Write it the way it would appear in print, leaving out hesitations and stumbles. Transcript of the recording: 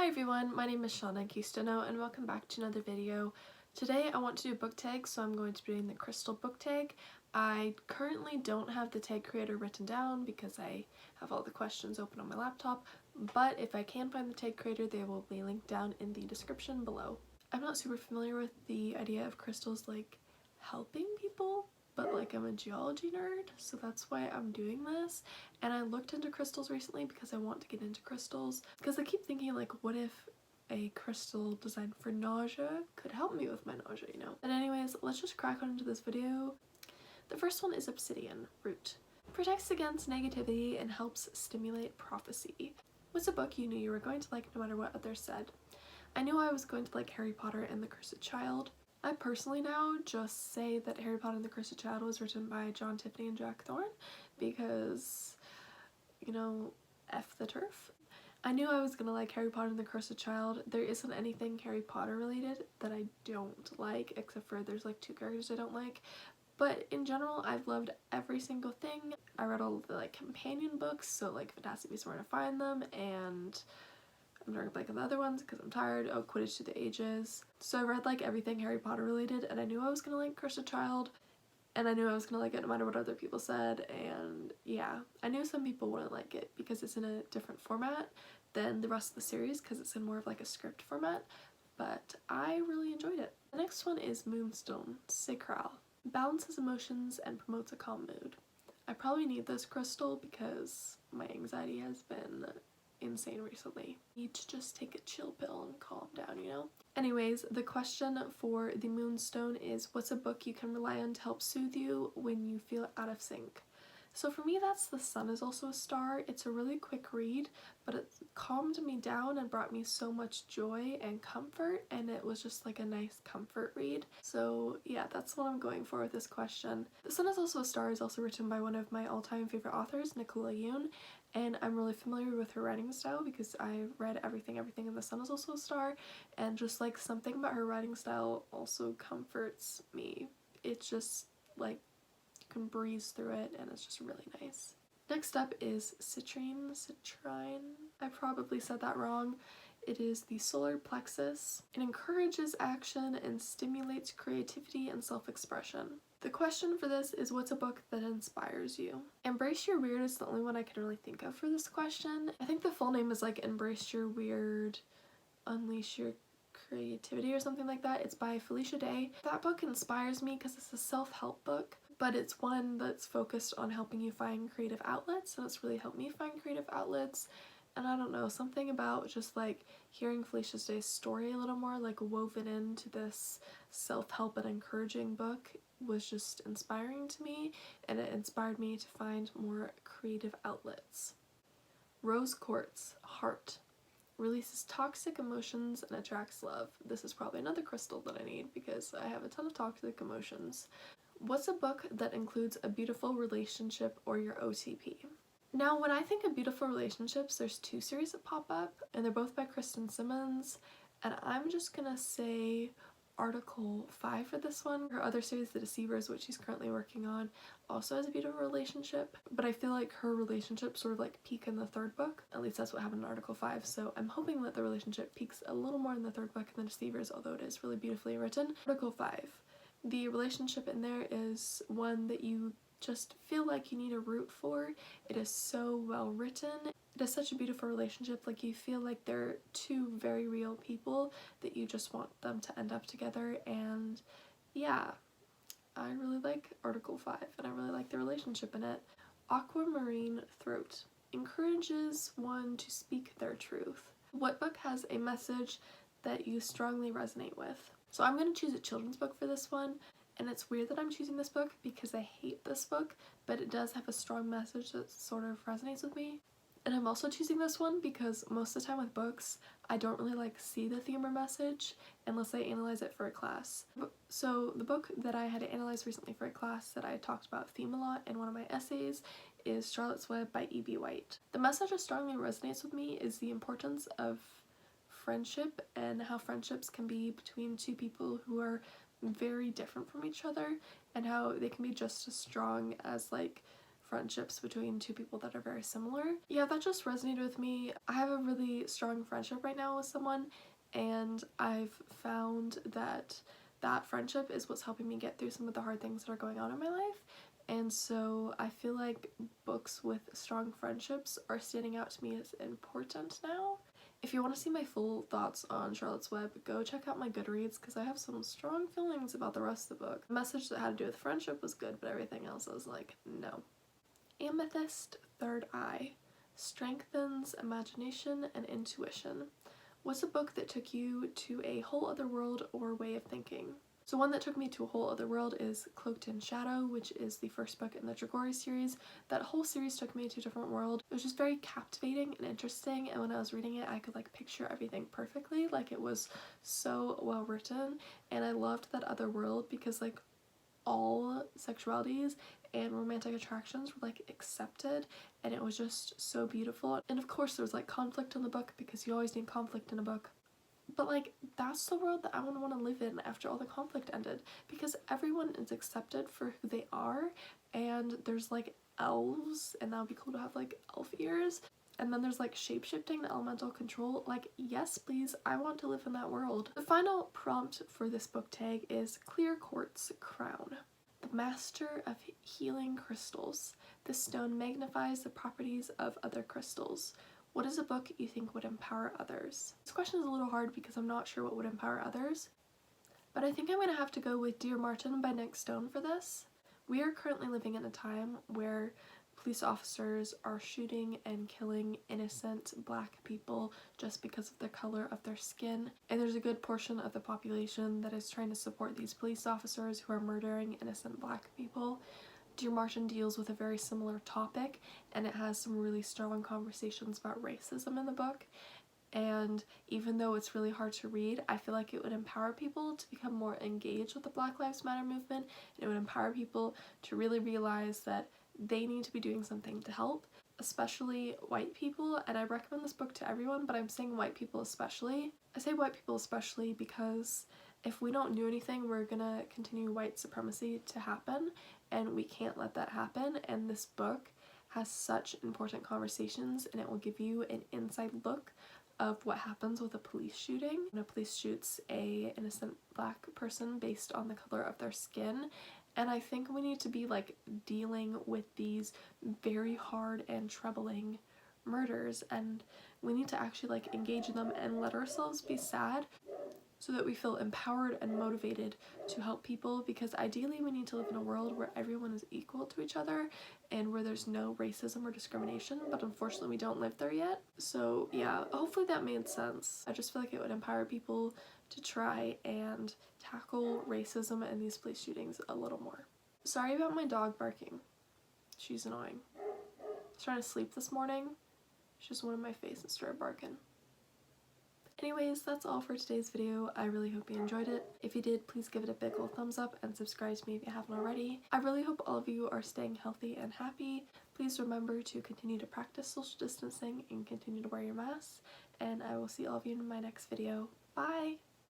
Hi everyone, my name is Shauna Giustino and welcome back to another video. Today I want to do a book tag, so I'm going to be doing the crystal book tag. I currently don't have the tag creator written down because I have all the questions open on my laptop, but if I can find the tag creator, they will be linked down in the description below. I'm not super familiar with the idea of crystals like helping people, but like I'm a geology nerd, so that's why I'm doing this. And I looked into crystals recently because I want to get into crystals, because I keep thinking like, what if a crystal designed for nausea could help me with my nausea, you know? But anyways, let's just crack on into this video. The first one is Obsidian Root. Protects against negativity and helps stimulate prophecy. What's a book you knew you were going to like no matter what others said? I knew I was going to like Harry Potter and the Cursed Child. I personally now just say that Harry Potter and the Cursed Child was written by John Tiffany and Jack Thorne because, you know, F the turf. I knew I was gonna like Harry Potter and the Cursed Child. There isn't anything Harry Potter related that I don't like, except for there's like 2 characters I don't like. But in general, I've loved every single thing. I read all of the like companion books, so like Fantastic Beasts and Where to Find Them, and I'm drawing a blank on the other ones because I'm tired. Oh, Quidditch Through the Ages. So I read like everything Harry Potter related, and I knew I was gonna like Cursed Child, and I knew I was gonna like it no matter what other people said. And yeah, I knew some people wouldn't like it because it's in a different format than the rest of the series, because it's in more of like a script format, but I really enjoyed it. The next one is Moonstone, Sacral. Balances emotions and promotes a calm mood. I probably need this crystal because my anxiety has been insane recently. Need to just take a chill pill and calm down, you know? Anyways, the question for the Moonstone is, what's a book you can rely on to help soothe you when you feel out of sync? So for me, that's The Sun Is Also a Star. It's a really quick read, but it calmed me down and brought me so much joy and comfort, and it was just like a nice comfort read. So yeah, that's what I'm going for with this question. The Sun Is Also a Star is also written by one of my all-time favorite authors, Nicola Yoon, and I'm really familiar with her writing style because I read everything in The Sun Is Also a Star, and just like something about her writing style also comforts me. It's just like can breeze through it, and it's just really nice. Next up is Citrine. I probably said that wrong. It is the solar plexus. It encourages action and stimulates creativity and self-expression. The question for this is, what's a book that inspires you? Embrace Your Weird is the only one I can really think of for this question. I think the full name is like Embrace Your Weird, Unleash Your Creativity or something like that. It's by Felicia Day. That book inspires me because it's a self-help book, but it's one that's focused on helping you find creative outlets, and it's really helped me find creative outlets. And I don't know, something about just like hearing Felicia Day's story a little more like woven into this self-help and encouraging book was just inspiring to me, and it inspired me to find more creative outlets. Rose Quartz, Heart. Releases toxic emotions and attracts love. This is probably another crystal that I need because I have a ton of toxic emotions. What's a book that includes a beautiful relationship or your OTP? Now, when I think of beautiful relationships, there's 2 series that pop up, and they're both by Kristen Simmons, and I'm just gonna say Article 5 for this one. Her other series, The Deceivers, which she's currently working on, also has a beautiful relationship, but I feel like her relationship sort of like peak in the 3rd book. At least that's what happened in Article 5, so I'm hoping that the relationship peaks a little more in the 3rd book in The Deceivers, although it is really beautifully written. Article 5. The relationship in there is one that you just feel like you need to root for. It is so well written. It is such a beautiful relationship, like you feel like they're 2 very real people that you just want them to end up together, and yeah, I really like Article 5 and I really like the relationship in it. Aquamarine Throat. Encourages one to speak their truth. What book has a message that you strongly resonate with? So I'm going to choose a children's book for this one, and it's weird that I'm choosing this book because I hate this book, but it does have a strong message that sort of resonates with me. And I'm also choosing this one because most of the time with books, I don't really like see the theme or message unless I analyze it for a class. So the book that I had to analyze recently for a class that I talked about theme a lot in one of my essays is Charlotte's Web by E.B. White. The message that strongly resonates with me is the importance of friendship and how friendships can be between 2 people who are very different from each other, and how they can be just as strong as like friendships between two people that are very similar. Yeah, that just resonated with me. I have a really strong friendship right now with someone, and I've found that that friendship is what's helping me get through some of the hard things that are going on in my life. And so I feel like books with strong friendships are standing out to me as important now. If you want to see my full thoughts on Charlotte's Web, go check out my Goodreads because I have some strong feelings about the rest of the book. The message that had to do with friendship was good, but everything else I was like, no. Amethyst, Third Eye, strengthens imagination and intuition. What's a book that took you to a whole other world or way of thinking? So one that took me to a whole other world is Cloaked in Shadow, which is the first book in the Dragori series. That whole series took me to a different world. It was just very captivating and interesting, and when I was reading it I could like picture everything perfectly. Like, it was so well written, and I loved that other world because like all sexualities and romantic attractions were like accepted, and it was just so beautiful. And of course there was like conflict in the book because you always need conflict in a book. But like, that's the world that I would want to live in after all the conflict ended, because everyone is accepted for who they are, and there's like elves, and that would be cool to have like elf ears, and then there's like shape-shifting, the elemental control. Like, yes please, I want to live in that world. The final prompt for this book tag is Clear Quartz Crown. The master of healing crystals. This stone magnifies the properties of other crystals. What is a book you think would empower others? This question is a little hard because I'm not sure what would empower others, but I think I'm going to have to go with Dear Martin by Nick Stone for this. We are currently living in a time where police officers are shooting and killing innocent black people just because of the color of their skin, and there's a good portion of the population that is trying to support these police officers who are murdering innocent black people. Dear Martin deals with a very similar topic, and it has some really strong conversations about racism in the book, and even though it's really hard to read, I feel like it would empower people to become more engaged with the Black Lives Matter movement, and it would empower people to really realize that they need to be doing something to help, especially white people. And I recommend this book to everyone, but I'm saying white people especially. I say white people especially because if we don't do anything, we're gonna continue white supremacy to happen, and we can't let that happen. And this book has such important conversations, and it will give you an inside look of what happens with a police shooting. When a police shoots a innocent black person based on the color of their skin. And I think we need to be like dealing with these very hard and troubling murders, and we need to actually like engage in them and let ourselves be sad so that we feel empowered and motivated to help people, because ideally we need to live in a world where everyone is equal to each other and where there's no racism or discrimination, but unfortunately we don't live there yet. So yeah, hopefully that made sense. I just feel like it would empower people to try and tackle racism and these police shootings a little more. Sorry about my dog barking. She's annoying. I was trying to sleep this morning. She just went in my face and started barking. Anyways, that's all for today's video. I really hope you enjoyed it. If you did, please give it a big old thumbs up and subscribe to me if you haven't already. I really hope all of you are staying healthy and happy. Please remember to continue to practice social distancing and continue to wear your masks, and I will see all of you in my next video. Bye!